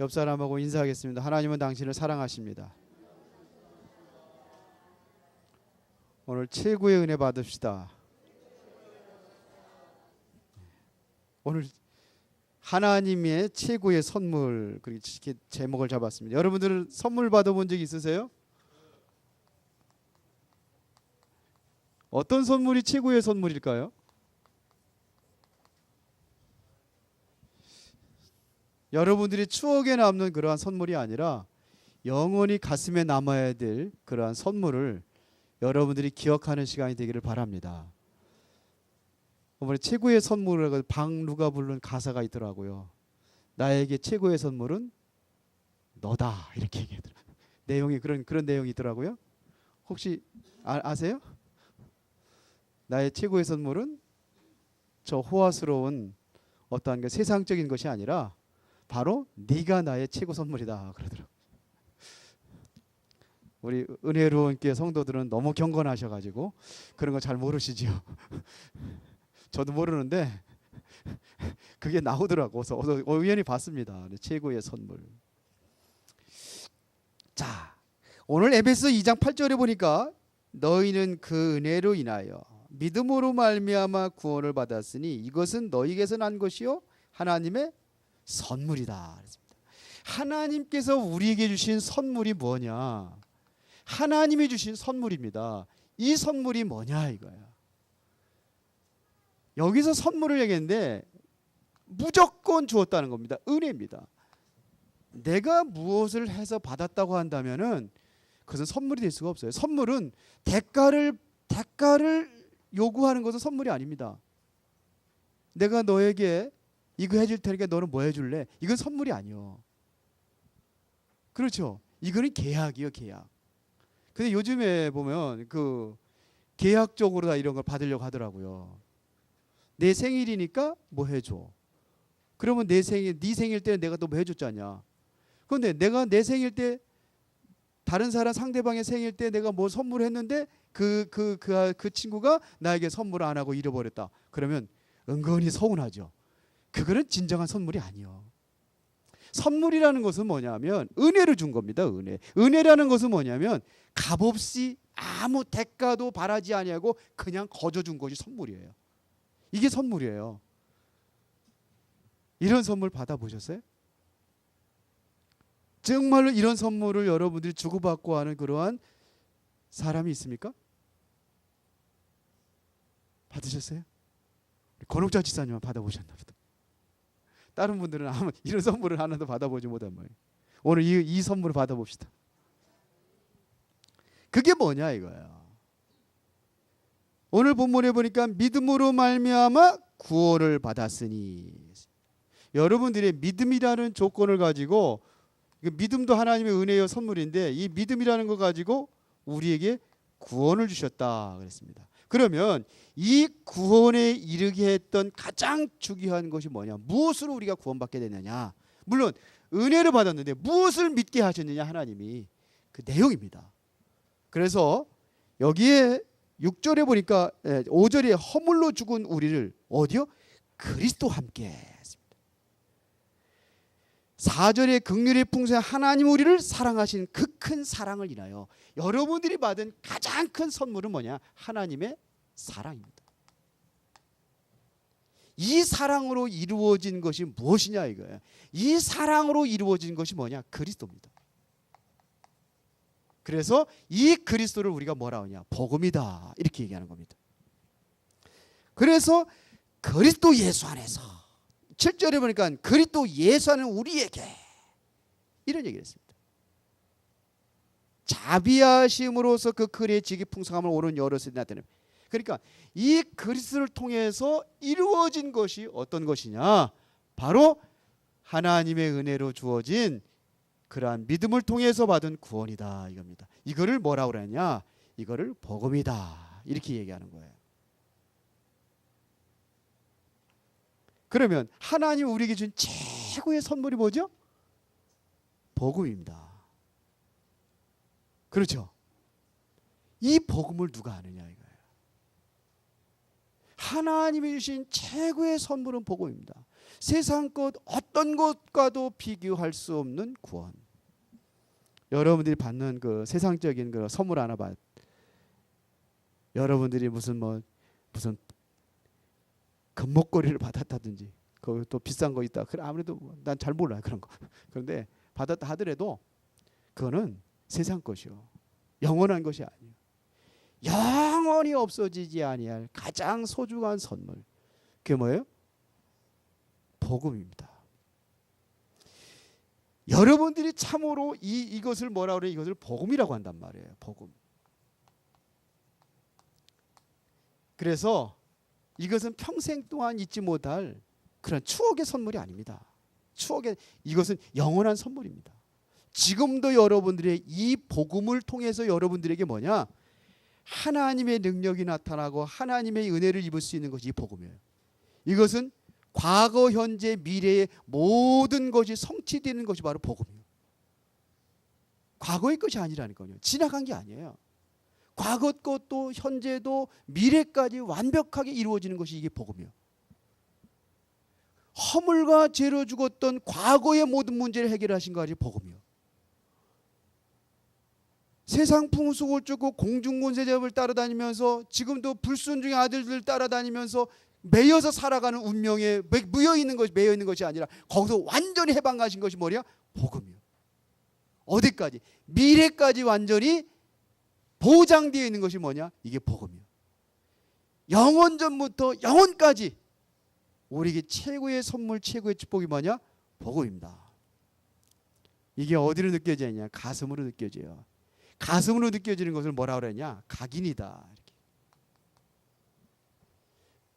옆 사람하고 인사하겠습니다. 하나님은 당신을 사랑하십니다. 오늘 최고의 은혜 받읍시다. 오늘 하나님의 최고의 선물, 그렇게 제목을 잡았습니다. 여러분들은 선물 받아본 적 있으세요? 어떤 선물이 최고의 선물일까요? 여러분들이 추억에 남는 그러한 선물이 아니라 영원히 가슴에 남아야 될 그러한 선물을 여러분들이 기억하는 시간이 되기를 바랍니다. 어머니 최고의 선물이라고 박루가 부른 가사가 있더라고요. 나에게 최고의 선물은 너다, 이렇게 얘기하더라고요. 내용이 그런 내용이 있더라고요. 혹시 아세요? 나의 최고의 선물은 저 호화스러운 어떠한 세상적인 것이 아니라 바로 네가 나의 최고 선물이다, 그러더라고요. 우리 은혜로운 교회 성도들은 너무 경건하셔가지고 그런 거 잘 모르시지요. 저도 모르는데 그게 나오더라고. 그래서 우연히 봤습니다. 최고의 선물. 자, 오늘 에베소 2장 8절에 보니까 너희는 그 은혜로 인하여 믿음으로 말미암아 구원을 받았으니 이것은 너희에게서 난 것이요 하나님의 선물이다 그랬습니다. 하나님께서 우리에게 주신 선물이 뭐냐? 하나님이 주신 선물입니다. 이 선물이 뭐냐 이거야. 여기서 선물을 얘기했는데 무조건 주었다는 겁니다. 은혜입니다. 내가 무엇을 해서 받았다고 한다면은 그것은 선물이 될 수가 없어요. 선물은 대가를 요구하는 것은 선물이 아닙니다. 내가 너에게 이거 해줄 테니까 너는 뭐 해줄래? 이건 선물이 아니요. 그렇죠. 이거는 계약이요, 계약. 근데 요즘에 보면 그 계약적으로 다 이런 걸 받으려고 하더라고요. 내 생일이니까 뭐 해줘. 그러면 네 생일 때 내가 또 뭐 해줬잖냐. 그런데 내가 내 생일 때 다른 사람 상대방의 생일 때 내가 뭐 선물했는데 그 친구가 나에게 선물 안 하고 잃어버렸다. 그러면 은근히 서운하죠. 그거는 진정한 선물이 아니요. 선물이라는 것은 뭐냐면 은혜를 준 겁니다. 은혜라는 것은 뭐냐면 값없이 아무 대가도 바라지 아니하고 그냥 거저 준 것이 선물이에요. 이게 선물이에요. 이런 선물 받아보셨어요? 정말로 이런 선물을 여러분들이 주고받고 하는 그러한 사람이 있습니까? 받으셨어요? 권옥자 지사님은 받아보셨나 보다. 다른 분들은 아무 이런 선물을 하나도 받아보지 못한 거예요. 오늘 이 선물을 받아봅시다. 그게 뭐냐 이거야. 오늘 본문에 보니까 믿음으로 말미암아 구원을 받았으니, 여러분들의 믿음이라는 조건을 가지고, 믿음도 하나님의 은혜요 선물인데 이 믿음이라는 거 가지고 우리에게 구원을 주셨다 그랬습니다. 그러면 이 구원에 이르게 했던 가장 중요한 것이 뭐냐? 무엇으로 우리가 구원받게 되느냐? 물론 은혜를 받았는데 무엇을 믿게 하셨느냐? 하나님이 그 내용입니다. 그래서 여기에 6절에 보니까 5절에 허물로 죽은 우리를 어디요? 그리스도와 함께 했습니다. 4절에 긍휼의 풍성한 하나님 우리를 사랑하신 그 큰 사랑을 인하여 여러분들이 받은 가장 큰 선물은 뭐냐? 하나님의 사랑입니다. 이 사랑으로 이루어진 것이 무엇이냐 이거예요. 이 사랑으로 이루어진 것이 뭐냐? 그리스도입니다. 그래서 이 그리스도를 우리가 뭐라 하냐? 복음이다 이렇게 얘기하는 겁니다. 그래서 그리스도 예수 안에서 7절에 보니까 그리스도 예수 안에 우리에게 이런 얘기를 했습니다. 자비하심으로써 그 그리의 지기 풍성함을 오는 여럿이 나타내는. 그러니까 이 그리스도를 통해서 이루어진 것이 어떤 것이냐? 바로 하나님의 은혜로 주어진 그러한 믿음을 통해서 받은 구원이다 이겁니다. 이거를 뭐라고 그러냐? 이거를 복음이다 이렇게 얘기하는 거예요. 그러면 하나님 우리에게 준 최고의 선물이 뭐죠? 복음입니다. 그렇죠? 이 복음을 누가 아느냐 이거예요. 하나님이 주신 최고의 선물은 복음입니다. 세상 것 어떤 것과도 비교할 수 없는 구원. 여러분들이 받는 그 세상적인 그 선물 하나 봐. 여러분들이 무슨 금목걸이를 받았다든지, 그 또 비싼 거 있다. 그래 아무래도 난 잘 몰라요 그런 거. 그런데 받았다 하더라도 그거는 세상 것이요, 영원한 것이 아니에요. 영원히 없어지지 아니할 가장 소중한 선물. 그게 뭐예요? 복음입니다. 여러분들이 참으로 이것을 뭐라 그래? 이것을 복음이라고 한단 말이에요. 복음. 그래서 이것은 평생 동안 잊지 못할 그런 추억의 선물이 아닙니다. 이것은 영원한 선물입니다. 지금도 여러분들의 이 복음을 통해서 여러분들에게 뭐냐? 하나님의 능력이 나타나고 하나님의 은혜를 입을 수 있는 것이 이 복음이에요. 이것은 과거, 현재, 미래의 모든 것이 성취되는 것이 바로 복음이에요. 과거의 것이 아니라니까요. 지나간 게 아니에요. 과거 것도 현재도 미래까지 완벽하게 이루어지는 것이 이게 복음이에요. 허물과 죄로 죽었던 과거의 모든 문제를 해결하신 것이 복음이에요. 세상 풍속을 쫓고 공중권세잡을 따라다니면서 지금도 불순종의 아들들 따라다니면서 매여서 살아가는 운명에 매여 있는 것이 아니라 거기서 완전히 해방하신 것이 뭐냐? 복음이요. 어디까지? 미래까지 완전히 보장되어 있는 것이 뭐냐? 이게 복음이요. 영원 전부터 영원까지 우리에게 최고의 선물, 최고의 축복이 뭐냐? 복음입니다. 이게 어디로 느껴지냐? 가슴으로 느껴져요. 가슴으로 느껴지는 것을 뭐라 그러냐? 각인이다. 이렇게.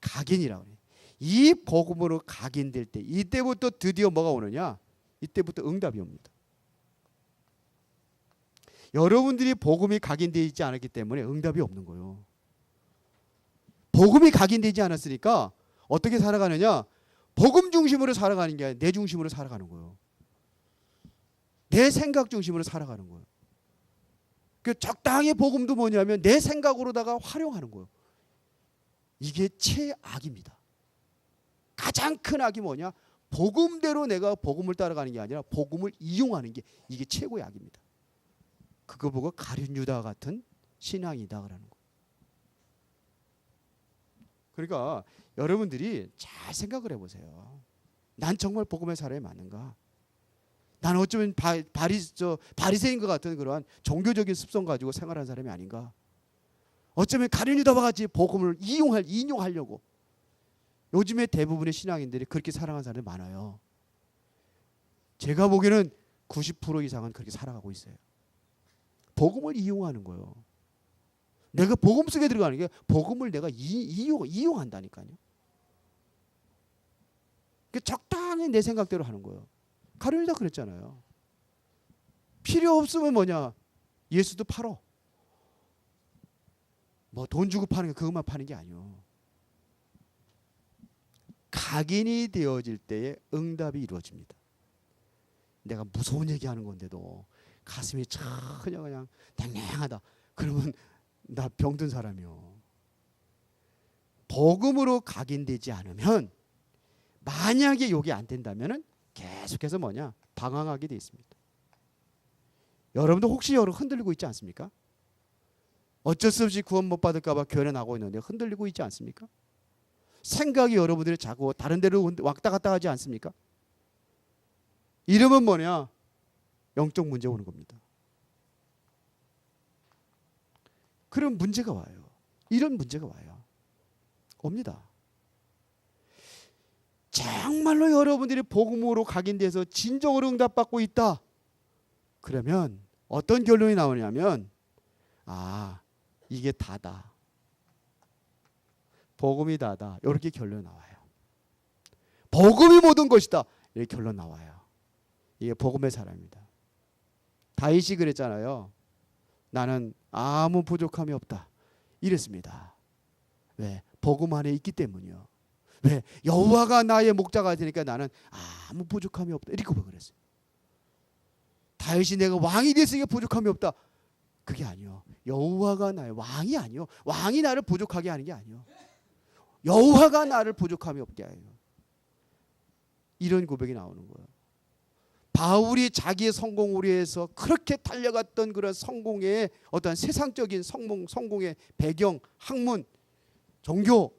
각인이라고 그래요. 이 복음으로 각인될 때 이때부터 드디어 뭐가 오느냐? 이때부터 응답이 옵니다. 여러분들이 복음이 각인되어 있지 않았기 때문에 응답이 없는 거예요. 복음이 각인되지 않았으니까 어떻게 살아가느냐? 복음 중심으로 살아가는 게 아니라 내 중심으로 살아가는 거예요. 내 생각 중심으로 살아가는 거예요. 그 적당히 복음도 뭐냐면 내 생각으로다가 활용하는 거예요. 이게 최악입니다. 가장 큰 악이 뭐냐? 복음대로 내가 복음을 따라가는 게 아니라 복음을 이용하는 게 이게 최고의 악입니다. 그거 보고 가룟 유다 같은 신앙이다 그러는 거예요. 그러니까 여러분들이 잘 생각을 해보세요. 난 정말 복음의 사람이 맞는가? 난 어쩌면 바리새인과 같은 그러한 종교적인 습성 가지고 생활하는 사람이 아닌가? 어쩌면 가룟 유다와 같이 복음을 인용하려고 요즘에 대부분의 신앙인들이 그렇게 살아가는 사람이 많아요. 제가 보기에는 90% 이상은 그렇게 살아가고 있어요. 복음을 이용하는 거예요. 내가 복음 속에 들어가는 게 복음을 내가 이용한다니까요. 적당히 내 생각대로 하는 거예요. 가룟 유다 그랬잖아요. 필요 없으면 뭐냐? 예수도 팔어. 뭐 돈 주고 파는 게 그것만 파는 게 아니에요. 각인이 되어질 때에 응답이 이루어집니다. 내가 무서운 얘기하는 건데도 가슴이 그냥 냉랭하다. 그러면 나 병든 사람이요. 복음으로 각인되지 않으면 만약에 이게 안 된다면은 계속해서 뭐냐? 방황하게 돼 있습니다. 여러분도 혹시 흔들리고 있지 않습니까? 어쩔 수 없이 구원 못 받을까 봐 교회에 나고 있는데 흔들리고 있지 않습니까? 생각이 여러분들이 자꾸 다른 데로 왔다 갔다 하지 않습니까? 이러면 뭐냐? 영적 문제 오는 겁니다. 그런 문제가 와요. 이런 문제가 와요. 옵니다. 정말로 여러분들이 복음으로 각인돼서 진정으로 응답받고 있다. 그러면 어떤 결론이 나오냐면 이게 다다. 복음이 다다. 이렇게 결론이 나와요. 복음이 모든 것이다. 이렇게 결론 나와요. 이게 복음의 사람입니다. 다윗이 그랬잖아요. 나는 아무 부족함이 없다. 이랬습니다. 왜? 복음 안에 있기 때문이요. 왜? 여호와가 나의 목자가 되니까 나는 아무 부족함이 없다. 이렇게 그랬어요. 다윗이 내가 왕이 됐으니까 부족함이 없다. 그게 아니요. 여호와가 나의 왕이 아니요. 왕이 나를 부족하게 하는 게 아니요. 여호와가 나를 부족함이 없게 해요. 이런 고백이 나오는 거예요. 바울이 자기의 성공을 위해서 그렇게 달려갔던 그런 성공의 어떤 세상적인 성공의 배경, 학문, 종교,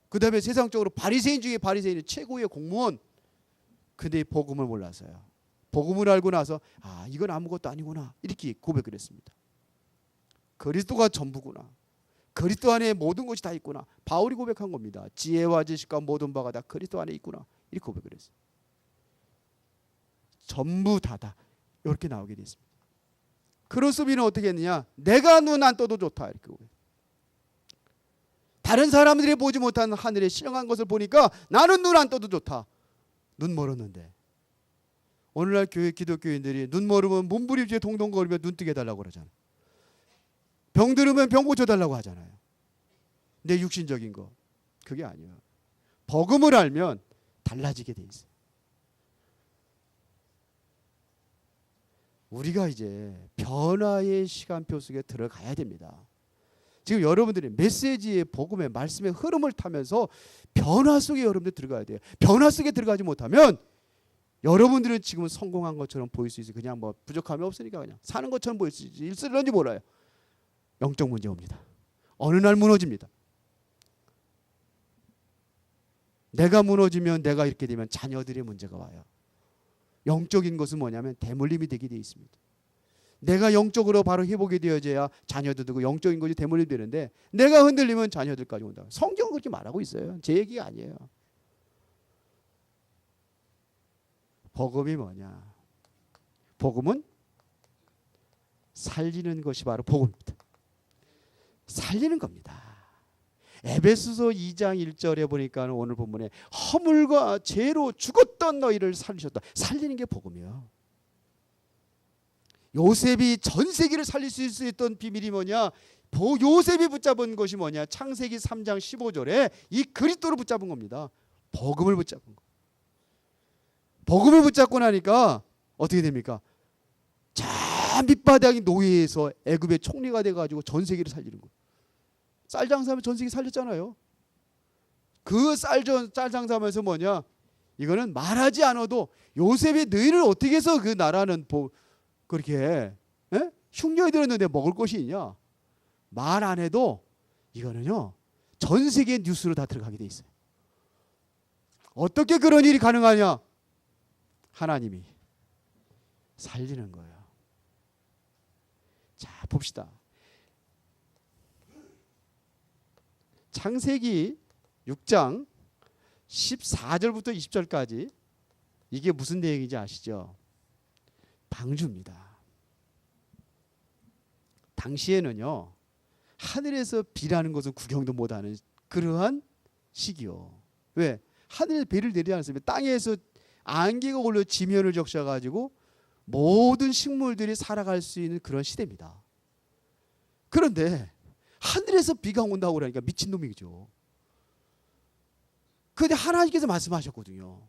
그 다음에 세상적으로 바리새인 중에 바리새인이 최고의 공무원. 근데 복음을 몰라서요. 복음을 알고 나서 이건 아무것도 아니구나 이렇게 고백을 했습니다. 그리스도가 전부구나. 그리스도 안에 모든 것이 다 있구나. 바울이 고백한 겁니다. 지혜와 지식과 모든 바가 다 그리스도 안에 있구나 이렇게 고백을 했어요. 전부 다다 이렇게 나오게 됐습니다. 크로스비는 어떻게 했느냐? 내가 눈 안 떠도 좋다 이렇게 고백해요. 다른 사람들이 보지 못한 하늘의 신령한 것을 보니까 나는 눈 안 떠도 좋다. 눈 멀었는데 오늘날 교회 기독교인들이 눈 멀으면 몸부림치에 동동거리며 눈 뜨게 해달라고 그러잖아요. 병 들으면 병 고쳐달라고 하잖아요. 내 육신적인 거 그게 아니에요. 복음을 알면 달라지게 돼 있어요. 우리가 이제 변화의 시간표 속에 들어가야 됩니다. 지금 여러분들이 메시지의 복음의 말씀의 흐름을 타면서 변화 속에 여러분들 들어가야 돼요. 변화 속에 들어가지 못하면 여러분들은 지금 성공한 것처럼 보일 수 있어요. 그냥 뭐 부족함이 없으니까 그냥 사는 것처럼 보일 수 있지. 일쓸런지 몰라요. 영적 문제 옵니다. 어느 날 무너집니다. 내가 무너지면 내가 이렇게 되면 자녀들의 문제가 와요. 영적인 것은 뭐냐면 대물림이 되게 되어 있습니다. 내가 영적으로 바로 회복이 되어져야 자녀들도 영적인 것이 대물림이 되는데 내가 흔들리면 자녀들까지 온다. 성경은 그렇게 말하고 있어요. 제 얘기가 아니에요. 복음이 뭐냐? 복음은 살리는 것이 바로 복음입니다. 살리는 겁니다. 에베소서 2장 1절에 보니까 오늘 본문에 허물과 죄로 죽었던 너희를 살리셨다. 살리는 게 복음이에요. 요셉이 전 세계를 살릴 수 있던 비밀이 뭐냐? 요셉이 붙잡은 것이 뭐냐? 창세기 3장 15절에 이 그리스도를 붙잡은 겁니다. 복음을 붙잡은 거. 복음을 붙잡고 나니까 어떻게 됩니까? 저 밑바닥의 노예에서 애굽의 총리가 돼가지고 전 세계를 살리는 거예요. 쌀 장사하면 전 세계 살렸잖아요. 그 쌀 장사하면서 뭐냐? 이거는 말하지 않아도 요셉이 너희를 어떻게 해서 그 나라는 그렇게 흉년이 들었는데 먹을 것이 있냐? 말 안 해도 이거는요 전 세계 뉴스로 다 들어가게 돼 있어요. 어떻게 그런 일이 가능하냐? 하나님이 살리는 거예요. 자, 봅시다. 창세기 6장 14절부터 20절까지 이게 무슨 내용인지 아시죠? 방주입니다. 당시에는요 하늘에서 비라는 것을 구경도 못하는 그러한 시기요. 왜? 하늘에서 비를 내리지 않습니다. 땅에서 안개가 올려 지면을 적셔가지고 모든 식물들이 살아갈 수 있는 그런 시대입니다. 그런데 하늘에서 비가 온다고 그러니까 미친놈이죠. 그런데 하나님께서 말씀하셨거든요.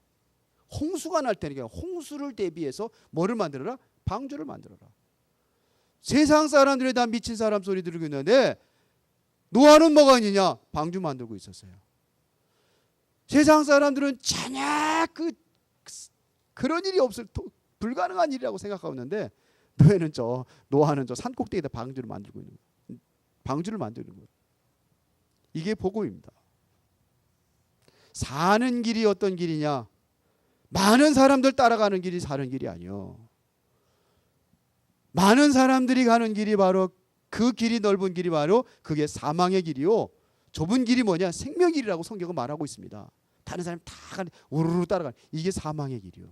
홍수가 날 테니까 홍수를 대비해서 뭐를 만들어라? 방주를 만들어라. 세상 사람들이 다 미친 사람 소리 들고 있는데 노아는 뭐가 있느냐? 방주 만들고 있었어요. 세상 사람들은 전혀 그런 일이 없을 불가능한 일이라고 생각하고 있는데 노아는 저 산꼭대기에다 방주를 만들고 있는 거예요. 방주를 만드는 거예요. 이게 복음입니다. 사는 길이 어떤 길이냐? 많은 사람들 따라가는 길이 사는 길이 아니요. 많은 사람들이 가는 길이 바로 그 길이 넓은 길이 바로 그게 사망의 길이요. 좁은 길이 뭐냐? 생명의 길이라고 성경은 말하고 있습니다. 다른 사람이 다 우르르 따라가는 이게 사망의 길이요.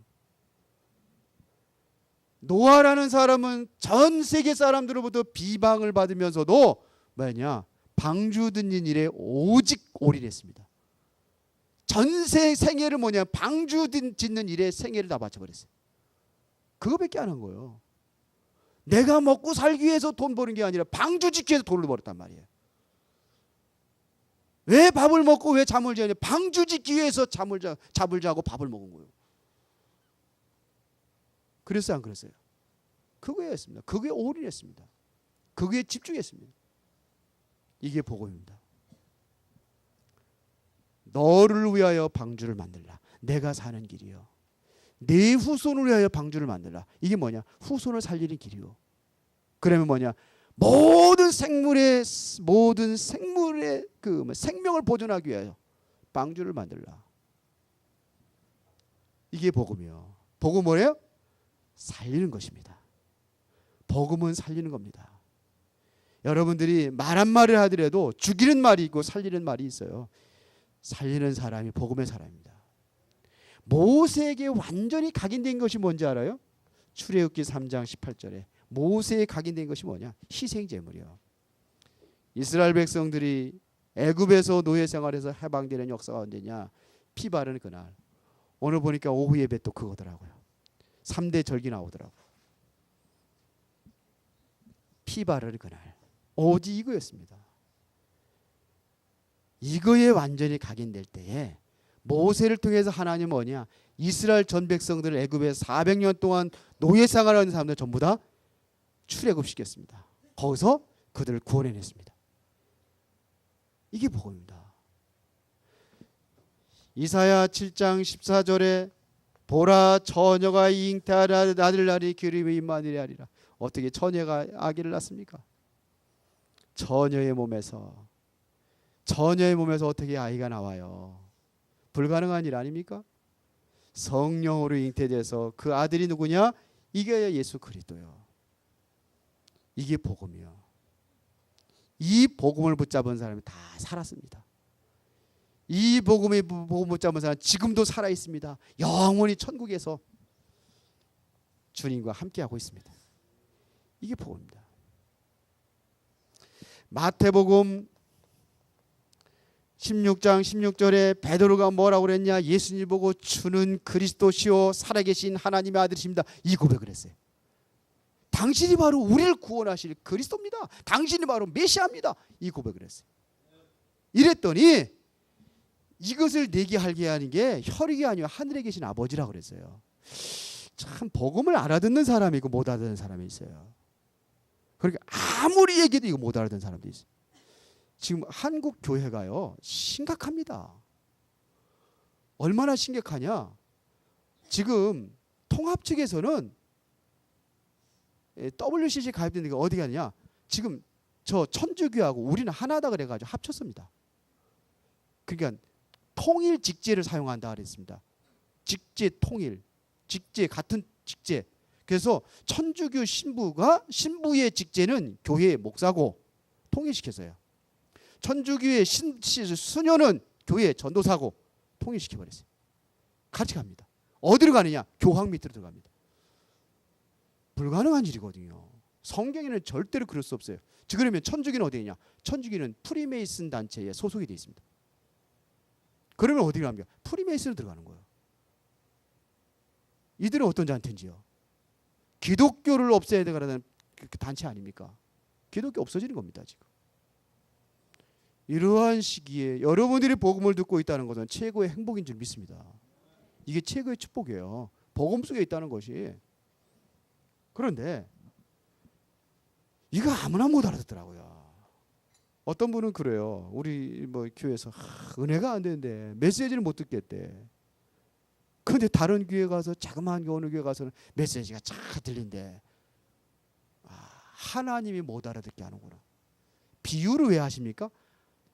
노아라는 사람은 전 세계 사람들로부터 비방을 받으면서도 뭐냐? 방주 짓는 일에 오직 올인했습니다. 전세 생애를 뭐냐? 방주 짓는 일에 생애를 다 바쳐버렸어요. 그거밖에 안 한 거예요. 내가 먹고 살기 위해서 돈 버는 게 아니라 방주 짓기 위해서 돈을 벌었단 말이에요. 왜 밥을 먹고 왜 잠을 자냐? 방주 짓기 위해서 잠을 자고 밥을 먹은 거예요. 그랬어요, 안 그랬어요? 그거에 했습니다. 그거에 올인했습니다. 그거에 집중했습니다. 이게 복음입니다. 너를 위하여 방주를 만들라. 내가 사는 길이요. 내 후손을 위하여 방주를 만들라. 이게 뭐냐? 후손을 살리는 길이요. 그러면 뭐냐? 모든 생물의 그 생명을 보존하기 위하여 방주를 만들라. 이게 복음이요. 복음 뭐예요? 살리는 것입니다. 복음은 살리는 겁니다. 여러분들이 말 한마디를 하더라도 죽이는 말이 있고 살리는 말이 있어요. 살리는 사람이 복음의 사람입니다. 모세에게 완전히 각인된 것이 뭔지 알아요? 출애굽기 3장 18절에 모세에 각인된 것이 뭐냐? 희생제물이요. 이스라엘 백성들이 애굽에서 노예 생활에서 해방되는 역사가 언제냐? 피 바르는 그날. 오늘 보니까 오후 예배 또 그거더라고요. 3대 절기 나오더라고요. 피 바르는 그날. 오직 이거였습니다. 이거에 완전히 각인될 때에 모세를 통해서 하나님은 뭐냐? 이스라엘 전 백성들을 애굽에 400년 동안 노예 생활하는 사람들 전부 다 출애굽시켰습니다. 거기서 그들을 구원해냈습니다. 이게 복음입니다. 이사야 7장 14절에 보라 처녀가 잉태하라 아들 낳으리 기름이 임마누엘이 하리라. 어떻게 처녀가 아기를 낳습니까? 처녀의 몸에서 어떻게 아이가 나와요? 불가능한 일 아닙니까? 성령으로 잉태돼서 그 아들이 누구냐? 이게 예수 그리스도요. 이게 복음이요. 이 복음을 붙잡은 사람이 다 살았습니다. 이 복음을 붙잡은 사람은 지금도 살아 있습니다. 영원히 천국에서 주님과 함께하고 있습니다. 이게 복음입니다. 마태복음 16장 16절에 베드로가 뭐라고 그랬냐? 예수님 보고 주는 그리스도시요 살아계신 하나님의 아들이십니다. 이 고백을 했어요. 당신이 바로 우리를 구원하실 그리스도입니다. 당신이 바로 메시아입니다. 이 고백을 했어요. 이랬더니 이것을 내게 알게 하는 게 혈육이 아니라 하늘에 계신 아버지라고 그랬어요. 참 복음을 알아듣는 사람이 있고 못 알아듣는 사람이 있어요. 그러니까 아무리 얘기해도 이거 못 알아듣는 사람도 있어요. 지금 한국 교회가요 심각합니다. 얼마나 심각하냐? 지금 통합 측에서는 WCC 가입된 데가 어디 가냐? 지금 저 천주교하고 우리는 하나다 그래가지고 합쳤습니다. 그러니까 통일 직제를 사용한다 그랬습니다. 직제 통일, 직제 같은 직제. 그래서 천주교 신부의 직제는 교회의 목사고 통일시켰어요. 천주교의 수녀는 교회 전도사고 통일시켜버렸어요. 같이 갑니다. 어디로 가느냐? 교황 밑으로 들어갑니다. 불가능한 일이거든요. 성경에는 절대로 그럴 수 없어요. 그러면 천주교는 어디 있냐? 천주교는 프리메이슨 단체에 소속이 되어 있습니다. 그러면 어디로 갑니까? 프리메이슨으로 들어가는 거예요. 이들은 어떤 단체인지요? 기독교를 없애야 되는 그 단체 아닙니까? 기독교 없어지는 겁니다. 지금. 이러한 시기에 여러분들이 복음을 듣고 있다는 것은 최고의 행복인 줄 믿습니다. 이게 최고의 축복이에요. 복음 속에 있다는 것이. 그런데 이거 아무나 못 알아듣더라고요. 어떤 분은 그래요. 우리 뭐 교회에서 은혜가 안 되는데 메시지를 못 듣겠대. 그런데 다른 교회 가서 자그마한 어느 교회 가서는 메시지가 잘 들린대. 하나님이 못 알아듣게 하는구나. 비유를 왜 하십니까?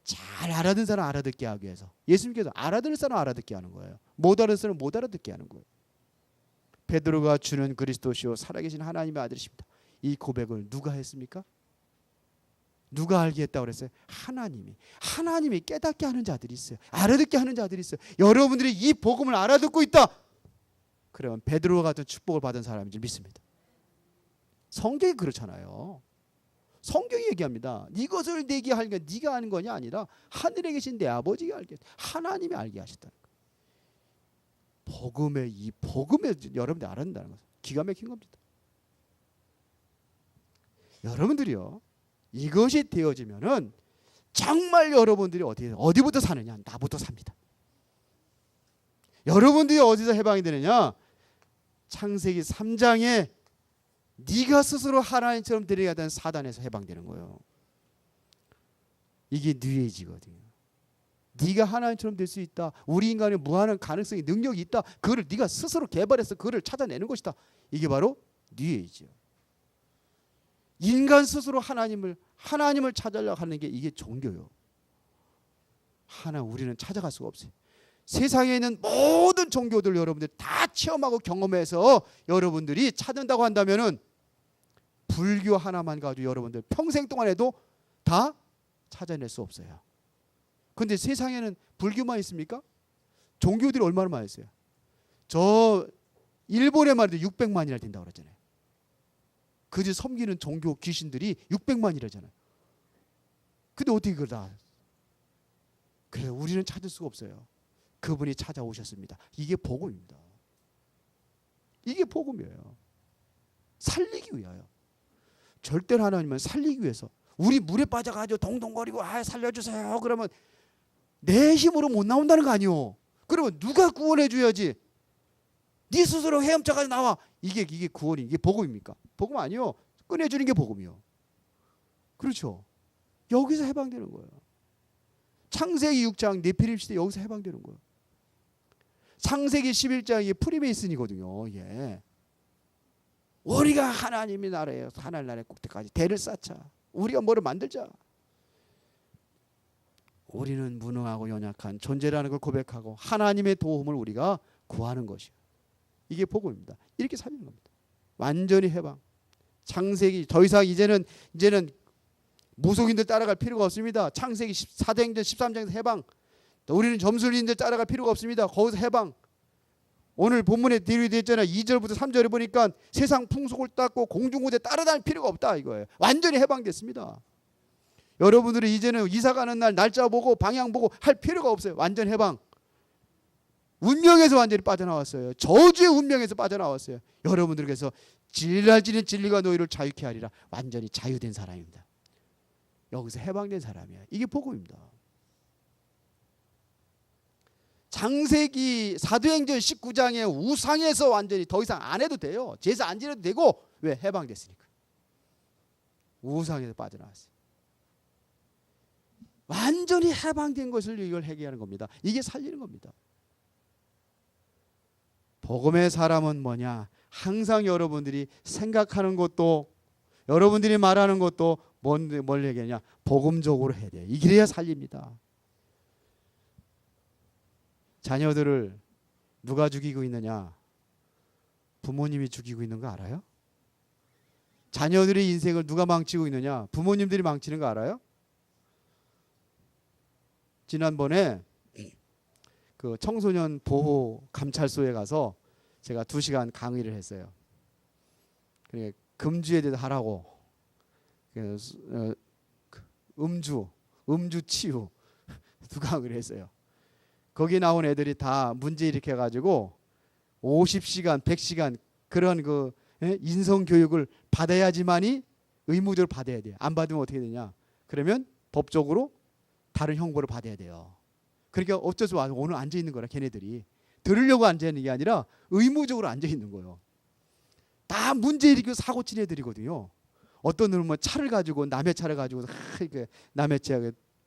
잘 알아듣는 사람 알아듣게 하기 위해서. 예수님께서 알아듣는 사람 알아듣게 하는 거예요. 못 알아듣는 사람 못 알아듣게 하는 거예요. 베드로가 주는 그리스도시요 살아계신 하나님의 아들이십니다. 이 고백을 누가 했습니까? 누가 알게 했다고 그랬어요? 하나님이 깨닫게 하는 자들이 있어요. 알아듣게 하는 자들이 있어요. 여러분들이 이 복음을 알아듣고 있다. 그러면 베드로와 같은 축복을 받은 사람인 줄 믿습니다. 성경이 그렇잖아요. 성경이 얘기합니다. 이것을 내게 하니까 네가 아는 거냐 아니라 하늘에 계신 내 아버지가 알게 하나님이 알게 하셨다는 거예요. 이 복음에 여러분들이 알아듣는다는 것은 기가 막힌 겁니다. 여러분들이요. 이것이 되어지면은 정말 여러분들이 어디부터 사느냐? 나부터 삽니다. 여러분들이 어디서 해방이 되느냐? 창세기 3장에 네가 스스로 하나님처럼 되려고 하던 사단에서 해방되는 거예요. 이게 뉴에이지거든요. 네가 하나님처럼 될 수 있다. 우리 인간의 무한한 가능성이 능력이 있다. 그거를 네가 스스로 개발해서 그거를 찾아내는 것이다. 이게 바로 뉴에이지예요. 인간 스스로 하나님을 찾으려고 하는 게 이게 종교예요. 우리는 찾아갈 수가 없어요. 세상에 있는 모든 종교들 여러분들 다 체험하고 경험해서 여러분들이 찾는다고 한다면은 불교 하나만 가지고 여러분들 평생 동안 해도 다 찾아낼 수 없어요. 근데 세상에는 불교만 있습니까? 종교들이 얼마나 많이 있어요. 저 일본에만 해도 600만이나 된다고 그러잖아요. 그들 섬기는 종교 귀신들이 600만이라잖아요. 근데 어떻게 그걸 다 그래 우리는 찾을 수가 없어요. 그분이 찾아오셨습니다. 이게 복음입니다. 이게 복음이에요. 살리기 위하여. 절대로 하나님은 살리기 위해서. 우리 물에 빠져가지고 동동거리고 살려주세요. 그러면 내 힘으로 못 나온다는 거 아니오. 그러면 누가 구원해 줘야지. 네 스스로 헤엄쳐가지고 나와. 이게 구원이 이게 복음입니까? 복음 아니요. 꺼내주는 게 복음이요. 그렇죠. 여기서 해방되는 거예요. 창세기 6장 네피림 시대 여기서 해방되는 거예요. 창세기 11장이 프리메이슨이거든요. 예. 우리가 하나님의 나라에 하나님 나라의 꼭대까지 대를 쌓자. 우리가 뭐를 만들자. 우리는 무능하고 연약한 존재라는 걸 고백하고 하나님의 도움을 우리가 구하는 것이요. 이게 복음입니다. 이렇게 살리는 겁니다. 완전히 해방. 창세기 더 이상 이제는 무속인들 따라갈 필요가 없습니다. 창세기 4장전 13장에서 해방. 우리는 점술인들 따라갈 필요가 없습니다. 거기서 해방. 오늘 본문에 되어 있잖아요. 2절부터 3절에 보니까 세상 풍속을 닦고 공중구대 따라다닐 필요가 없다 이거예요. 완전히 해방됐습니다. 여러분들이 이제는 이사 가는 날 날짜 보고 방향 보고 할 필요가 없어요. 완전 해방. 운명에서 완전히 빠져나왔어요. 저주의 운명에서 빠져나왔어요. 여러분들께서 진리할지는 진리가 너희를 자유케 하리라. 완전히 자유된 사람입니다. 여기서 해방된 사람이야. 이게 복음입니다. 창세기 사도행전 19장의 우상에서 완전히 더 이상 안 해도 돼요. 제사 안 지내도 되고. 왜? 해방됐으니까. 우상에서 빠져나왔어요. 완전히 해방된 것을 이걸 해결하는 겁니다. 이게 살리는 겁니다. 복음의 사람은 뭐냐? 항상 여러분들이 생각하는 것도 여러분들이 말하는 것도 뭘 얘기하냐? 복음적으로 해야 돼요. 이래야 살립니다. 자녀들을 누가 죽이고 있느냐? 부모님이 죽이고 있는 거 알아요? 자녀들의 인생을 누가 망치고 있느냐? 부모님들이 망치는 거 알아요? 지난번에 그 청소년 보호 감찰소에 가서 제가 2시간 강의를 했어요. 금주에 대해서 하라고. 음주 치유 두 강의를 했어요. 거기 나온 애들이 다 문제 일으켜 가지고 50시간, 100시간 그런 인성 교육을 받아야지만이 의무적으로 받아야 돼요. 안 받으면 어떻게 되냐? 그러면 법적으로 다른 형벌을 받아야 돼요. 그러니까 어쩔 수 없이 오늘 앉아 있는 거라 걔네들이 들으려고 앉아 있는 게 아니라 의무적으로 앉아 있는 거예요. 다 문제 일으키고 사고 친 애들이거든요. 어떤 놈은 차를 가지고 남의 차를 가지고 남의 차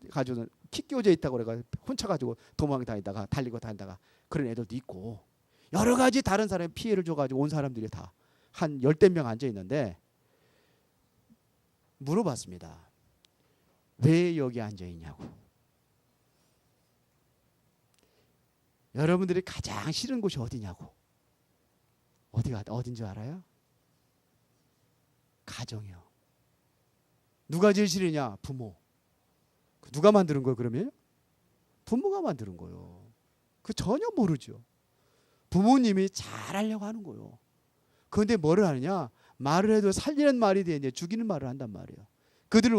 가지고 키 껴져 있다고 그래가 혼자 가지고 도망 다니다가 달리고 다니다가 그런 애들도 있고 여러 가지 다른 사람이 피해를 줘가지고 온 사람들이 다 한 10대 명 앉아 있는데 물어봤습니다. 왜 여기 앉아 있냐고. 여러분들이 가장 싫은 곳이 어디냐고. 어딘 줄 알아요? 가정이요. 누가 제일 싫으냐? 부모. 누가 만드는 거예요 그러면? 부모가 만드는 거예요. 그 전혀 모르죠. 부모님이 잘하려고 하는 거예요. 그런데 뭐를 하느냐? 말을 해도 살리는 말이 되는데 죽이는 말을 한단 말이에요. 그들을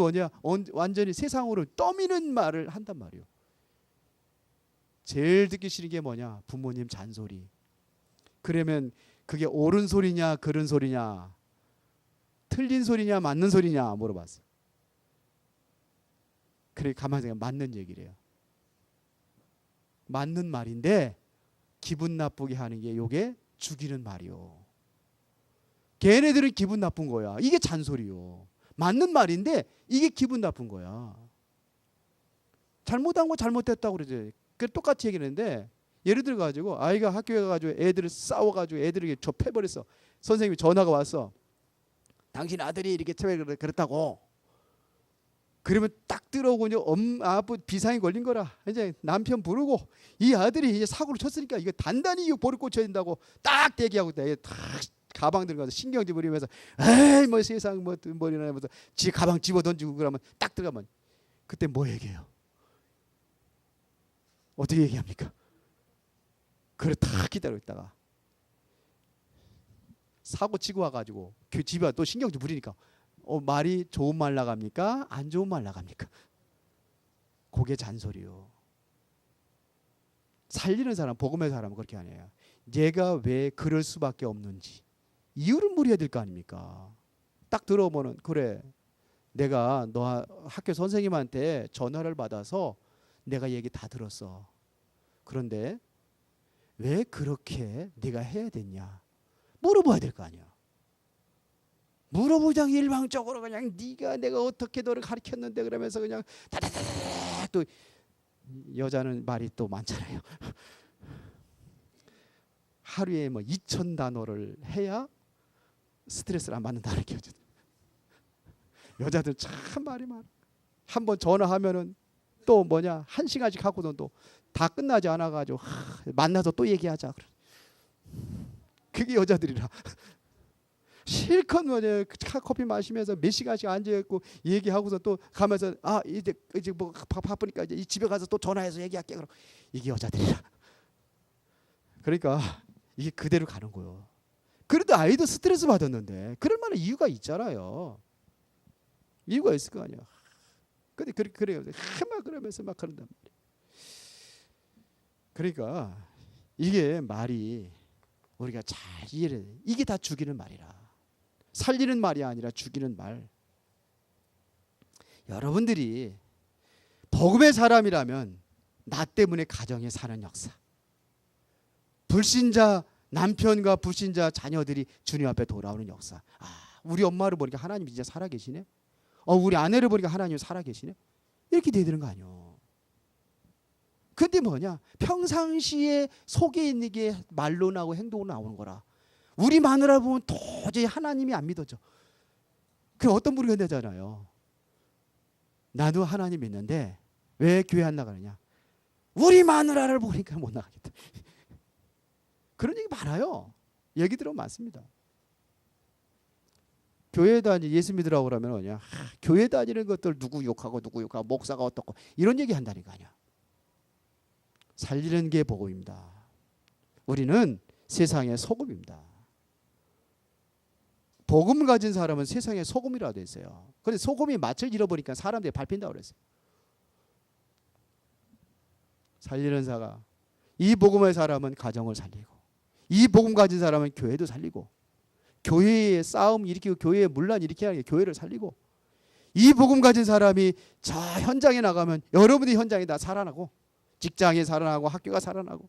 완전히 세상으로 떠미는 말을 한단 말이에요. 제일 듣기 싫은 게 뭐냐? 부모님 잔소리. 그러면 그게 옳은 소리냐 그른 소리냐 틀린 소리냐 맞는 소리냐 물어봤어요. 그래 가만히 생각하면 맞는 얘기래요. 맞는 말인데 기분 나쁘게 하는 게 요게 죽이는 말이요. 걔네들은 기분 나쁜 거야. 이게 잔소리요. 맞는 말인데 이게 기분 나쁜 거야. 잘못한 거 잘못했다고 그러지. 그 똑같이 얘기했는데 예를 들어 가지고 아이가 학교에 가가지고 애들을 싸워가지고 애들에게 접해버렸어. 선생님이 전화가 왔어. 당신 아들이 이렇게 그랬다고. 그러면 딱 들어오고 이제 아빠 비상이 걸린 거라. 이제 남편 부르고 이 아들이 이제 사고를 쳤으니까 이거 단단히 이거 볼을 꽂혀야 된다고 딱 대기하고 있다. 딱 가방 들어가서 신경질 부리면서 에이 뭐 세상 뭐 머리나 하면서 지 가방 집어 던지고 그러면 딱 들어가면 그때 뭐 얘기해요? 어떻게 얘기합니까? 그래 딱 기다리고 있다가 사고 치고 와가지고 그 집에 와 또 신경질 부리니까 말이 좋은 말 나갑니까? 안 좋은 말 나갑니까? 그게 잔소리요. 살리는 사람, 복음의 사람은 그렇게 아니에요. 얘가 왜 그럴 수밖에 없는지 이유를 물어야 될 거 아닙니까? 딱 들어보면 그래 내가 너 학교 선생님한테 전화를 받아서 내가 얘기 다 들었어. 그런데 왜 그렇게 네가 해야 됐냐? 물어봐야 될 거 아니야. 물어보자 일방적으로 그냥 네가 내가 어떻게 너를 가르쳤는데 그러면서 그냥 다다다다 또 여자는 말이 또 많잖아요. 하루에 뭐 2,000단어를 해야 스트레스를 안 받는다는 게 여자들 참 말이 많아. 한번 전화하면은 또 뭐냐 1시간씩 하고도 또 다 끝나지 않아가지고 만나서 또 얘기하자. 그게 여자들이라. 실컷 뭐냐 커피 마시면서 몇 시간씩 앉아있고 얘기하고서 또 가면서 이제 뭐 바쁘니까 이제 집에 가서 또 전화해서 얘기할게. 그럼 이게 여자들이라. 그러니까 이게 그대로 가는 거예요. 그래도 아이도 스트레스 받았는데 그럴 만한 이유가 있잖아요. 이유가 있을 거 아니야. 근데 그래요. 막 그러면서 막 그런단 말이야. 그러니까 이게 말이 우리가 잘 이해를 해. 이게 다 죽이는 말이라. 살리는 말이 아니라 죽이는 말. 여러분들이 복음의 사람이라면 나 때문에 가정에 사는 역사. 불신자 남편과 불신자 자녀들이 주님 앞에 돌아오는 역사. 우리 엄마를 보니까 하나님이 진짜 살아계시네. 우리 아내를 보니까 하나님이 살아계시네. 이렇게 돼야 되는 거 아니에요. 근데 뭐냐? 평상시에 속에 있는 게 말로 나오고 행동으로 나오는 거라. 우리 마누라 보면 도저히 하나님이 안 믿어져. 그 어떤 분이 그러잖아요. 나도 하나님 믿는데 왜 교회 안 나가느냐? 우리 마누라를 보니까 못 나가겠다. 그런 얘기 많아요. 얘기 들으면 많습니다. 교회 다니 예수 믿으라고 그러면 뭐냐? 교회 다니는 것들 누구 욕하고 목사가 어떻고 이런 얘기 한다는 거 아니야. 살리는 게 복음입니다. 우리는 세상의 소금입니다. 복음 가진 사람은 세상의 소금이라 돼 있어요. 그런데 소금이 맛을 잃어버리니까 사람들이 밟힌다고 그랬어요. 살리는 자가 이 복음의 사람은 가정을 살리고 이 복음 가진 사람은 교회도 살리고 교회에 싸움 일으키고 교회에 문란 일으키게 하는 게 교회를 살리고 이 복음 가진 사람이 저 현장에 나가면 여러분의 현장이 다 살아나고 직장이 살아나고 학교가 살아나고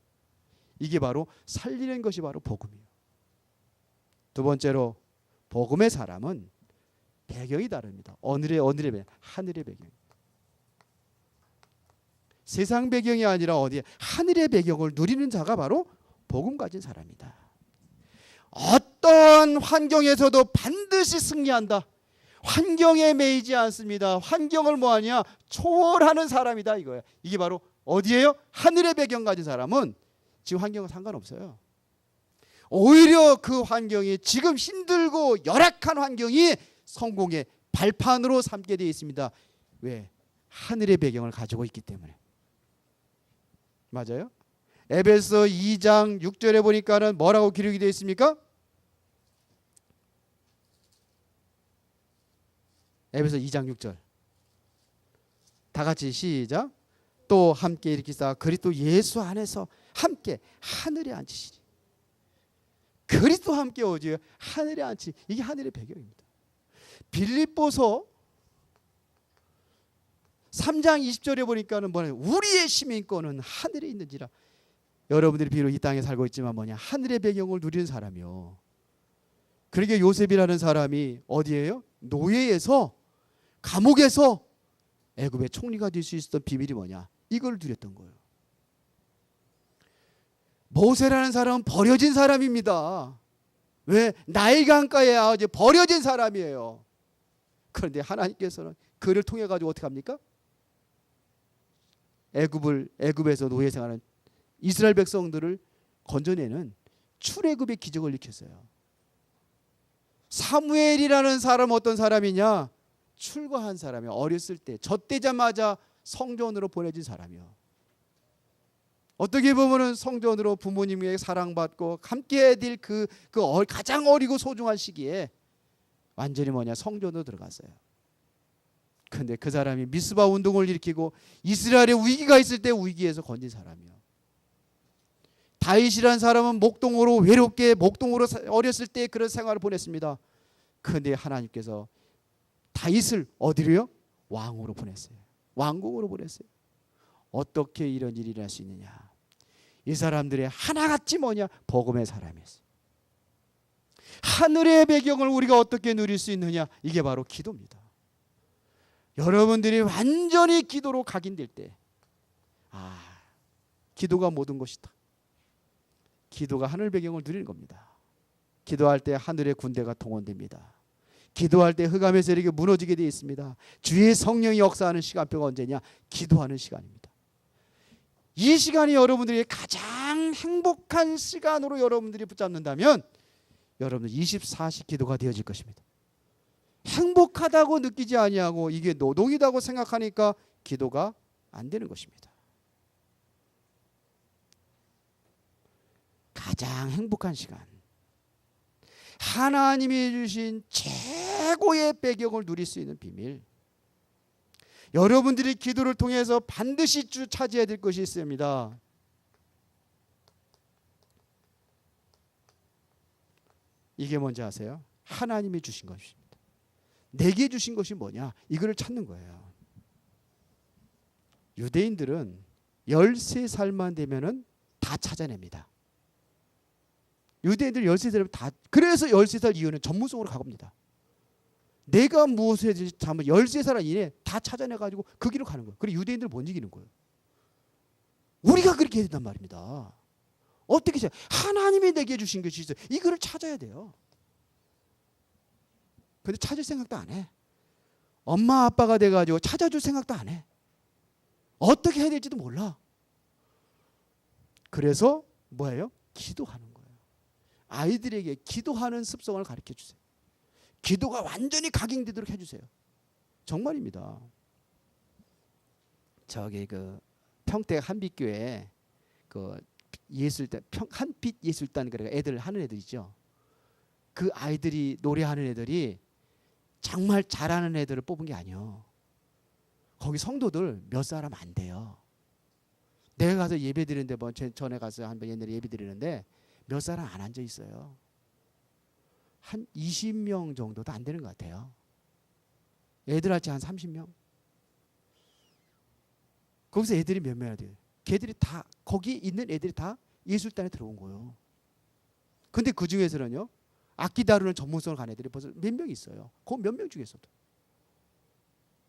이게 바로 살리는 것이 바로 복음이에요. 두 번째로 복음의 사람은 배경이 다릅니다. 하늘의 배경, 하늘의 배경. 세상 배경이 아니라 어디에 하늘의 배경을 누리는 자가 바로 복음 가진 사람이다. 어떤 환경에서도 반드시 승리한다. 환경에 매이지 않습니다. 환경을 뭐하냐? 초월하는 사람이다 이거예요. 이게 바로 어디예요? 하늘의 배경 가진 사람은 지금 환경은 상관없어요. 오히려 그 환경이 지금 힘들고 열악한 환경이 성공의 발판으로 삼게 되어 있습니다. 왜? 하늘의 배경을 가지고 있기 때문에. 맞아요? 에베소 2장 6절에 보니까는 뭐라고 기록이 되어 있습니까? 에베소 2장 6절. 다 같이 시작. 또 함께 일으키사 그리스도 예수 안에서 함께 하늘에 앉히시니. 그리스도 함께 어디에? 하늘에 앉히. 이게 하늘의 배경입니다. 빌립보서 3장 20절에 보니까는 뭐냐? 우리의 시민권은 하늘에 있는지라. 여러분들이 비록 이 땅에 살고 있지만 뭐냐? 하늘의 배경을 누리는 사람이요. 그러니까 요셉이라는 사람이 어디예요? 노예에서 감옥에서 애굽의 총리가 될 수 있었던 비밀이 뭐냐? 이걸 누렸던 거예요. 모세라는 사람은 버려진 사람입니다. 왜? 나일 강가에 이제 버려진 사람이에요. 그런데 하나님께서는 그를 통해 가지고 어떻게 합니까? 애굽에서 노예 생활하는 이스라엘 백성들을 건져내는 출애굽의 기적을 일으켰어요. 사무엘이라는 사람은 어떤 사람이냐? 출가한 사람이에요. 어렸을 때 젖되자마자 성전으로 보내진 사람이요. 어떻게 보면은 성전으로 부모님에게 사랑받고 함께해야 될 가장 어리고 소중한 시기에 완전히 성전으로 들어갔어요. 그런데 그 사람이 미스바 운동을 일으키고 이스라엘에 위기가 있을 때 위기에서 건진 사람이요. 다윗이라는 사람은 목동으로 외롭게 목동으로 어렸을 때 그런 생활을 보냈습니다. 그런데 하나님께서 다윗을 어디로요? 왕으로 보냈어요. 왕궁으로 보냈어요. 어떻게 이런 일이 일어날 수 있느냐? 이 사람들의 하나같이 복음의 사람이었어요. 하늘의 배경을 우리가 어떻게 누릴 수 있느냐? 이게 바로 기도입니다. 여러분들이 완전히 기도로 각인될 때, 기도가 모든 것이다. 기도가 하늘 배경을 누리는 겁니다. 기도할 때 하늘의 군대가 동원됩니다. 기도할 때 흑암의 세력이 무너지게 되어 있습니다. 주의 성령이 역사하는 시간표가 언제냐? 기도하는 시간입니다. 이 시간이 여러분들이 가장 행복한 시간으로 여러분들이 붙잡는다면 여러분들 24시 기도가 되어질 것입니다. 행복하다고 느끼지 아니하고 이게 노동이라고 생각하니까 기도가 안 되는 것입니다. 가장 행복한 시간, 하나님이 주신 최고의 배경을 누릴 수 있는 비밀, 여러분들이 기도를 통해서 반드시 차지해야 될 것이 있습니다. 이게 뭔지 아세요? 하나님이 주신 것입니다. 내게 주신 것이 뭐냐? 이거를 찾는 거예요. 유대인들은 13살만 되면은 다 찾아냅니다. 유대인들 13살 다, 그래서 13살 이후는 전문성으로 가봅니다. 내가 무엇을 해야 될지 13살 이내 다 찾아내가지고 그 길로 가는 거예요. 그리고 유대인들 못 이기는 거예요. 우리가 그렇게 해야 된단 말입니다. 어떻게 해야? 하나님이 내게 주신 것이 있어요. 이거를 찾아야 돼요. 근데 찾을 생각도 안 해. 엄마 아빠가 돼가지고 찾아줄 생각도 안 해. 어떻게 해야 될지도 몰라. 그래서 뭐예요? 기도하는 거예요. 아이들에게 기도하는 습성을 가르쳐 주세요. 기도가 완전히 각인되도록 해주세요. 정말입니다. 저기 평택 한빛교회 예술단 한빛 예술단 그래 애들 하는 애들 있죠. 그 아이들이 노래하는 애들이 정말 잘하는 애들을 뽑은 게 아니에요. 거기 성도들 몇 사람 안 돼요. 내가 가서 예배 드리는데 전에 가서 한번 옛날에 예배 드리는데 몇 사람 안 앉아 있어요. 한 20명 정도도 안 되는 것 같아요. 애들 할지 한 30명. 거기서 애들이 몇 명이나 돼요. 걔들이 다 거기 있는 애들이 다 예술단에 들어온 거예요. 근데 그 중에서는요. 악기 다루는 전문성을 가진 애들이 벌써 몇 명 있어요. 그 몇 명 중에서도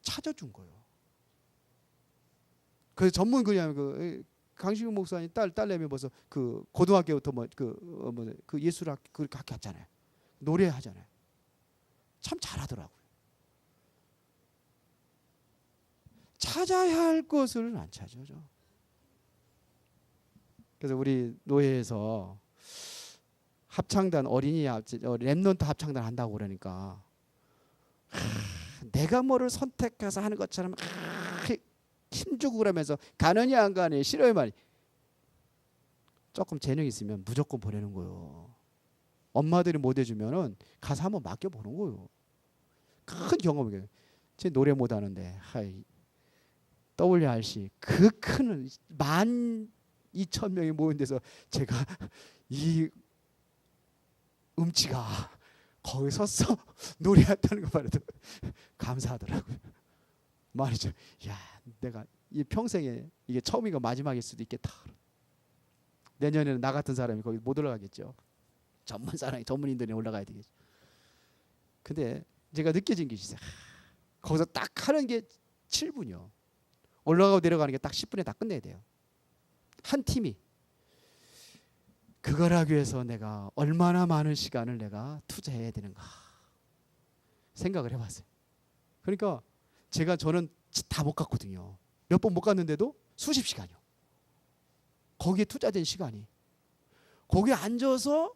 찾아준 거예요. 그래서 전문 강식윤 목사님 딸내미 벌써 고등학교부터 예술학 그렇게 학교 했잖아요. 노래하잖아요. 참 잘하더라고요. 찾아야 할 것을 안 찾아죠. 그래서 우리 노예에서 합창단 어린이 랩넌트 합창단 한다고 그러니까 내가 뭐를 선택해서 하는 것처럼 힘주고 그러면서 가느냐 안 가느냐 싫어요 말이. 조금 재능 있으면 무조건 보내는 거예요. 엄마들이 못 해주면은 가서 한번 맡겨보는 거예요. 큰 경험이에요. 제 노래 못하는데 WRC 그 큰 12,000명이 모인 데서 제가 이 음치가 거기 서서 노래했다는 거 말해도 감사하더라고요. 말이죠. 야, 내가 이 평생에 이게 처음이고 마지막일 수도 있겠다. 내년에는 나 같은 사람이 거기 못 올라가겠죠. 전문인들이 올라가야 되겠죠. 근데 제가 느껴진 게 있어요. 거기서 딱 하는 게 7분이요. 올라가고 내려가는 게 딱 10분에 다 끝내야 돼요. 한 팀이. 그걸 하기 위해서 내가 얼마나 많은 시간을 내가 투자해야 되는가 생각을 해봤어요. 그러니까 저는 다 못 갔거든요. 몇 번 못 갔는데도 수십 시간이요. 거기에 투자된 시간이. 거기에 앉아서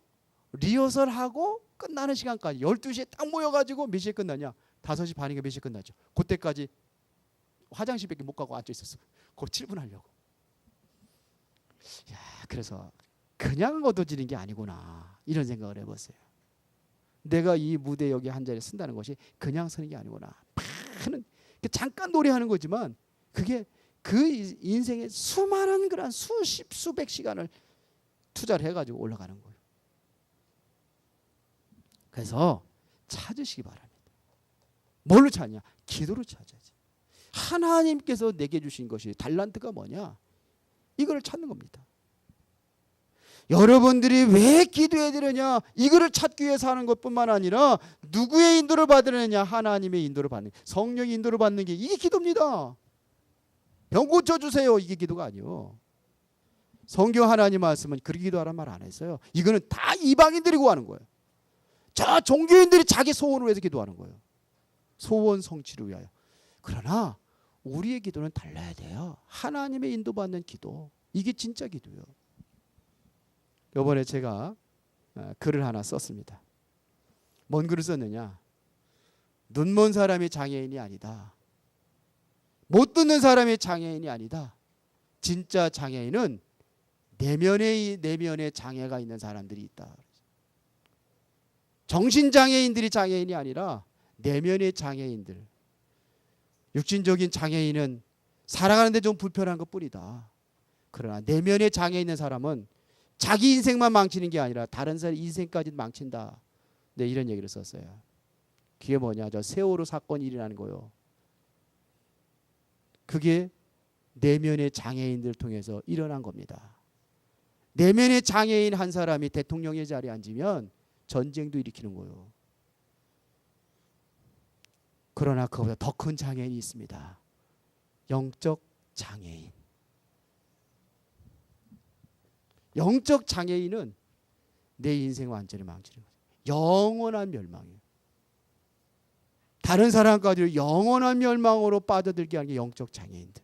리허설하고 끝나는 시간까지 12시에 딱 모여가지고 몇 시에 끝나냐? 5시 반인가 몇 시에 끝나죠. 그때까지 화장실밖에 못 가고 앉아 있었어요. 그 7분 하려고. 야, 그래서 그냥 얻어지는 게 아니구나 이런 생각을 해봤어요. 내가 이 무대 여기 한 자리에 쓴다는 것이 그냥 서는 게 아니구나. 많은 잠깐 노래하는 거지만 그게 그 인생의 수많은 그런 수십 수백 시간을 투자를 해가지고 올라가는 거예요. 그래서 찾으시기 바랍니다. 뭘로 찾냐? 기도로 찾아야지. 하나님께서 내게 주신 것이 달란트가 뭐냐? 이걸 찾는 겁니다. 여러분들이 왜 기도해야 되느냐? 이거를 찾기 위해서 하는 것뿐만 아니라 누구의 인도를 받으느냐? 하나님의 인도를 받는, 성령의 인도를 받는 게 이게 기도입니다. 병 고쳐주세요. 이게 기도가 아니요. 성경 하나님 말씀은 그렇게 기도하란 말 안 했어요. 이거는 다 이방인들이 구하는 거예요. 저 종교인들이 자기 소원을 위해서 기도하는 거예요. 소원 성취를 위하여. 그러나 우리의 기도는 달라야 돼요. 하나님의 인도받는 기도. 이게 진짜 기도예요. 이번에 제가 글을 하나 썼습니다. 뭔 글을 썼느냐? 눈먼 사람이 장애인이 아니다. 못 듣는 사람이 장애인이 아니다. 진짜 장애인은 내면에 장애가 있는 사람들이 있다. 정신장애인들이 장애인이 아니라 내면의 장애인들. 육신적인 장애인은 살아가는데 좀 불편한 것뿐이다. 그러나 내면의 장애 있는 사람은 자기 인생만 망치는 게 아니라 다른 사람 인생까지 망친다. 네, 이런 얘기를 썼어요. 그게 뭐냐? 저 세월호 사건이 일어나는 거요. 그게 내면의 장애인들을 통해서 일어난 겁니다. 내면의 장애인 한 사람이 대통령의 자리에 앉으면 전쟁도 일으키는 거예요. 그러나 그보다 더 큰 장애인이 있습니다. 영적 장애인. 영적 장애인은 내 인생 완전히 망치는 거예요. 영원한 멸망이에요. 다른 사람까지 영원한 멸망으로 빠져들게 하는 게 영적 장애인들.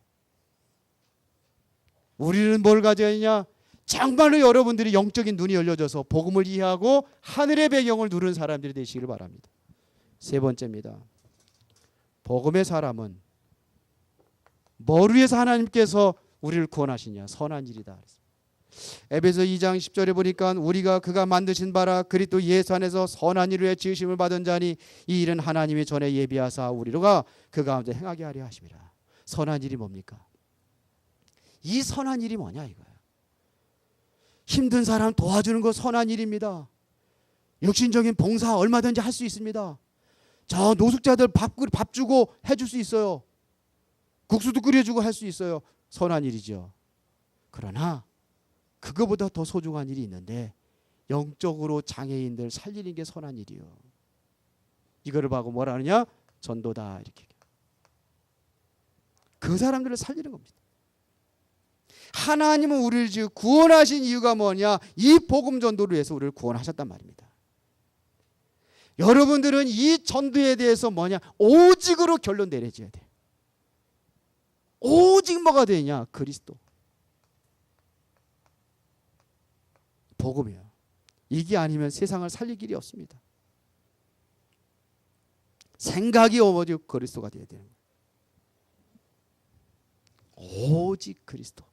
우리는 뭘 가져야 하냐? 정말로 여러분들이 영적인 눈이 열려져서 복음을 이해하고 하늘의 배경을 누르는 사람들이 되시기를 바랍니다. 세 번째입니다. 복음의 사람은 뭘 위해서 하나님께서 우리를 구원하시냐? 선한 일이다. 에베소 2장 10절에 보니까 우리가 그가 만드신 바라 그리스도 예수 안에서 선한 일을 위해 지으심을 받은 자니 이 일은 하나님이 전에 예비하사 우리로가 그 가운데 행하게 하려 하심이라. 선한 일이 뭡니까? 이 선한 일이 뭐냐 이거야. 힘든 사람 도와주는 거 선한 일입니다. 육신적인 봉사 얼마든지 할 수 있습니다. 저 노숙자들 밥 주고 해줄 수 있어요. 국수도 끓여주고 할 수 있어요. 선한 일이죠. 그러나 그거보다 더 소중한 일이 있는데 영적으로 장애인들 살리는 게 선한 일이요. 이거를 보고 뭐라 하느냐? 전도다 이렇게. 그 사람들을 살리는 겁니다. 하나님은 우리를 지금 구원하신 이유가 뭐냐? 이 복음 전도를 위해서 우리를 구원하셨단 말입니다. 여러분들은 이 전도에 대해서 뭐냐? 오직으로 결론 내려져야 돼. 오직 뭐가 되냐? 그리스도. 복음이에요. 이게 아니면 세상을 살릴 길이 없습니다. 생각이 오직 그리스도가 되어야 되는 거예요. 오직 그리스도.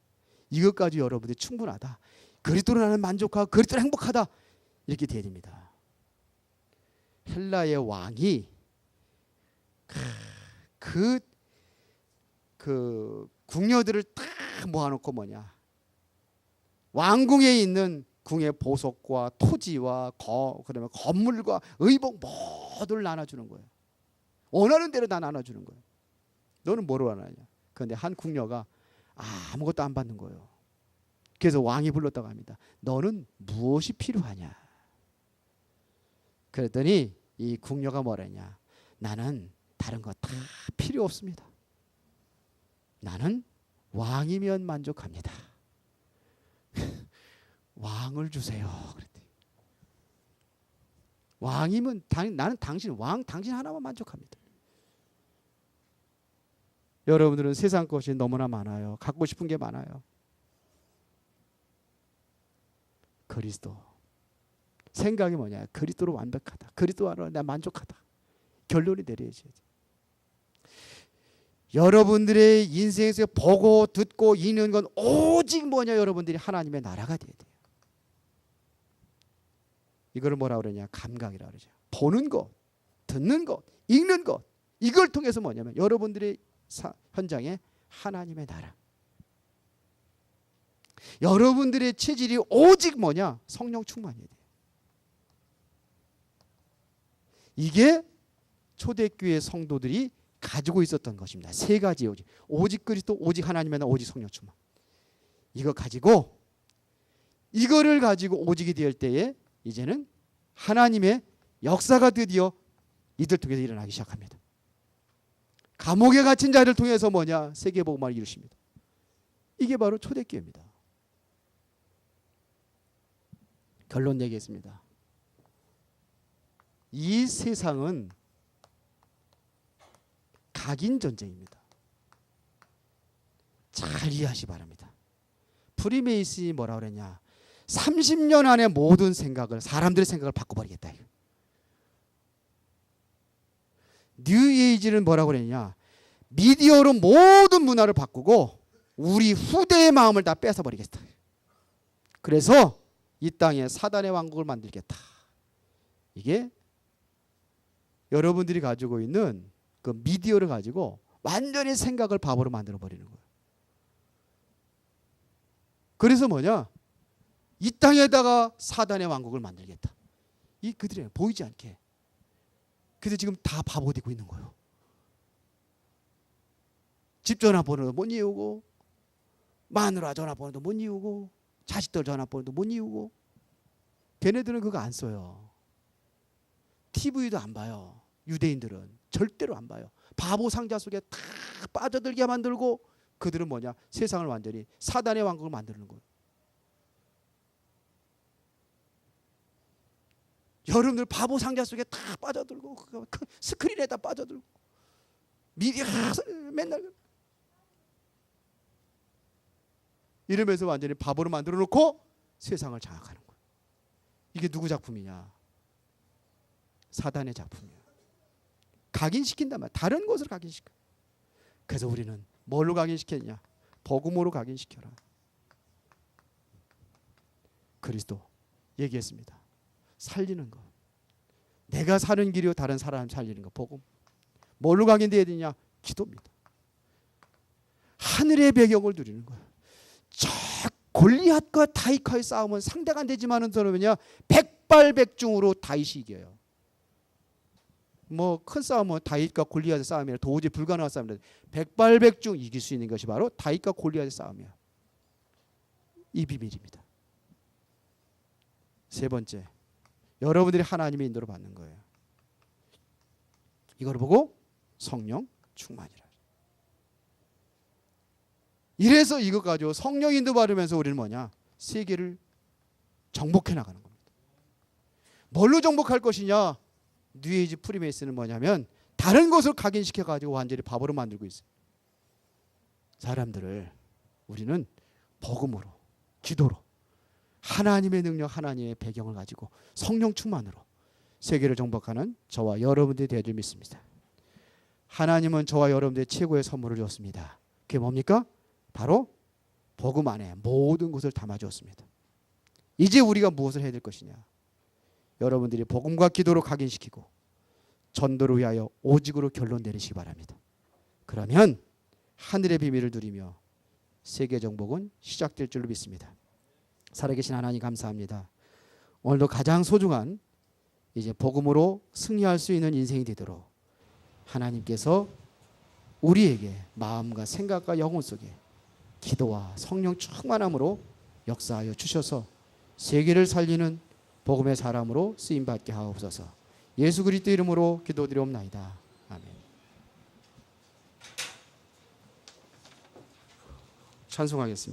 이것까지 여러분들이 충분하다. 그리스도로 나는 만족하고 그리스도로 행복하다. 이렇게 되어야 됩니다. 헬라의 왕이 그 궁녀들을 딱 모아놓고 뭐냐? 왕궁에 있는 궁의 보석과 토지와 그다음에 건물과 의복 모두를 나눠주는 거예요. 원하는 대로 다 나눠주는 거예요. 너는 뭐로 원하냐? 그런데 한 궁녀가 아무것도 안 받는 거예요. 그래서 왕이 불렀다고 합니다. 너는 무엇이 필요하냐? 그랬더니 이 궁녀가 뭐랬냐? 나는 다른 거 다 필요 없습니다. 나는 왕이면 만족합니다. 왕을 주세요. 그랬더니 왕이면 나는 당신 하나만 만족합니다. 여러분들은 세상 것이 너무나 많아요. 갖고 싶은 게 많아요. 그리스도. 생각이 뭐냐? 그리스도로 완벽하다. 그리스도로 내가 만족하다. 결론이 내려야지. 여러분들의 인생에서 보고 듣고 읽는 건 오직 뭐냐? 여러분들이 하나님의 나라가 돼야 돼요. 이걸 뭐라 그러냐? 감각이라 그러죠. 보는 것, 듣는 것, 읽는 것. 이걸 통해서 뭐냐면 여러분들의 현장에 하나님의 나라. 여러분들의 체질이 오직 뭐냐? 성령 충만이어야 돼요. 이게 초대교회 성도들이 가지고 있었던 것입니다. 세 가지 오직 그리스도, 오직 하나님의 나라, 오직 성령 충만. 이거를 가지고 오직이 될 때에 이제는 하나님의 역사가 드디어 이들 통해서 일어나기 시작합니다. 감옥에 갇힌 자를 통해서 뭐냐? 세계복음화를 이루십니다. 이게 바로 초대교회입니다. 결론 내겠습니다. 이 세상은 각인 전쟁입니다. 잘 이해하시 바랍니다. 프리메이슨이 뭐라 그랬냐? 30년 안에 모든 생각을, 사람들의 생각을 바꿔버리겠다. 뉴에이지는 뭐라고 그랬냐? 미디어로 모든 문화를 바꾸고 우리 후대의 마음을 다 뺏어버리겠다. 그래서 이 땅에 사단의 왕국을 만들겠다. 이게 여러분들이 가지고 있는 그 미디어를 가지고 완전히 생각을 바보로 만들어버리는 거예요. 그래서 뭐냐? 이 땅에다가 사단의 왕국을 만들겠다. 이 그들이 보이지 않게. 그래서 지금 다 바보 되고 있는 거예요. 집 전화번호도 못 이우고, 마누라 전화번호도 못 이우고, 자식들 전화번호도 못 이우고. 걔네들은 그거 안 써요. TV도 안 봐요. 유대인들은 절대로 안 봐요. 바보 상자 속에 다 빠져들게 만들고 그들은 뭐냐? 세상을 완전히 사단의 왕국을 만드는 거예요. 여러분들 바보 상자 속에 다 빠져들고 스크린에다 빠져들고 미디어 맨날 이러면서 완전히 바보로 만들어 놓고 세상을 장악하는 거예요. 이게 누구 작품이냐? 사단의 작품이에요. 각인시킨단 말이야. 다른 것으로 각인시켜. 그래서 우리는 뭘로 각인시켰냐? 복음으로 각인시켜라. 그리스도 얘기했습니다. 살리는 거. 내가 사는 길이요 다른 사람 살리는 거. 복음. 뭘로 각인돼야 되냐? 기도입니다. 하늘의 배경을 누리는 거예요. 저 골리앗과 다윗과의 싸움은 상대가 안 되지만은 저는요 백발백중으로 다윗이 이겨요. 뭐 큰 싸움은 다윗과 골리앗의 싸움이라 도저히 불가능한 싸움인데 백발백중 이길 수 있는 것이 바로 다윗과 골리앗의 싸움이야. 이 비밀입니다. 세 번째, 여러분들이 하나님의 인도를 받는 거예요. 이걸 보고 성령 충만이라. 이래서 이것 가지고 성령 인도 받으면서 우리는 뭐냐? 세계를 정복해 나가는 겁니다. 뭘로 정복할 것이냐? 뉴에이지 프리메이슨은 뭐냐면 다른 것을 각인시켜 가지고 완전히 바보로 만들고 있어요. 사람들을 우리는 복음으로, 기도로, 하나님의 능력, 하나님의 배경을 가지고 성령 충만으로 세계를 정복하는 저와 여러분들이 되어줄 믿습니다. 하나님은 저와 여러분들의 최고의 선물을 줬습니다. 그게 뭡니까? 바로 복음 안에 모든 것을 담아주었습니다. 이제 우리가 무엇을 해야 될 것이냐? 여러분들이 복음과 기도로 각인시키고 전도를 위하여 오직으로 결론 내리시기 바랍니다. 그러면 하늘의 비밀을 누리며 세계 정복은 시작될 줄로 믿습니다. 살아계신 하나님 감사합니다. 오늘도 가장 소중한 이제 복음으로 승리할 수 있는 인생이 되도록 하나님께서 우리에게 마음과 생각과 영혼 속에 기도와 성령 충만함으로 역사하여 주셔서 세계를 살리는 복음의 사람으로 쓰임받게 하옵소서. 예수 그리스도 이름으로 기도드리옵나이다. 아멘. 찬송하겠습니다.